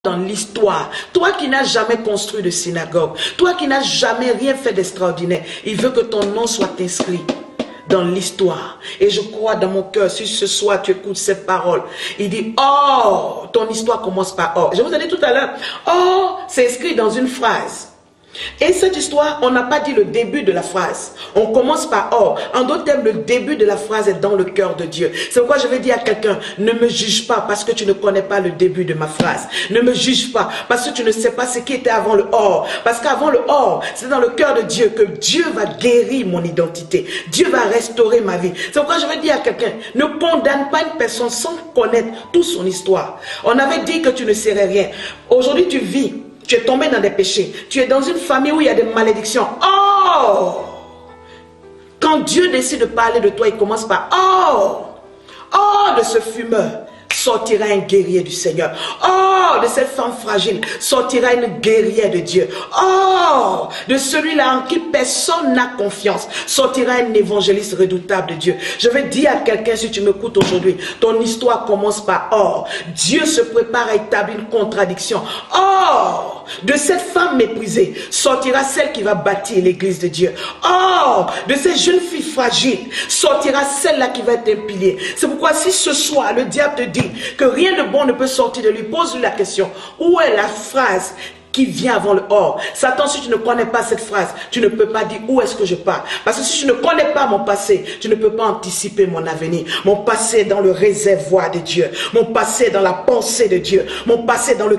dans l'histoire, toi qui n'as jamais construit de synagogue, toi qui n'as jamais rien fait d'extraordinaire, il veut que ton nom soit inscrit dans l'histoire. Et je crois dans mon cœur, si ce soir tu écoutes cette parole, il dit, oh, ton histoire commence par or. Je vous ai dit tout à l'heure, or, c'est écrit dans une phrase. Et cette histoire, on n'a pas dit le début de la phrase. On commence par or. En d'autres termes, le début de la phrase est dans le cœur de Dieu. C'est pourquoi je vais dire à quelqu'un, ne me juge pas parce que tu ne connais pas le début de ma phrase. Ne me juge pas parce que tu ne sais pas ce qui était avant le or. Parce qu'avant le or, c'est dans le cœur de Dieu que Dieu va guérir mon identité. Dieu va restaurer ma vie. C'est pourquoi je vais dire à quelqu'un, ne condamne pas une personne sans connaître toute son histoire. On avait dit que tu ne serais rien. Aujourd'hui, tu vis. Tu es tombé dans des péchés. Tu es dans une famille où il y a des malédictions. Oh! Quand Dieu décide de parler de toi, il commence par oh! Oh, de ce fumeur sortira un guerrier du Seigneur. Oh, de cette femme fragile sortira une guerrière de Dieu. Oh, de celui-là en qui personne n'a confiance sortira un évangéliste redoutable de Dieu. Je vais dire à quelqu'un, si tu m'écoutes aujourd'hui, ton histoire commence par or. Dieu se prépare à établir une contradiction. Or, de cette femme méprisée sortira celle qui va bâtir l'église de Dieu. Or, de cette jeune fille fragile sortira celle-là qui va être un pilier. C'est pourquoi si ce soir le diable te dit que rien de bon ne peut sortir de lui, pose-lui la question, où est la phrase qui vient avant le or? Satan, si tu ne connais pas cette phrase, tu ne peux pas dire où est-ce que je pars. Parce que si tu ne connais pas mon passé, tu ne peux pas anticiper mon avenir. Mon passé est dans le réservoir de Dieu. Mon passé est dans la pensée de Dieu. Mon passé est dans le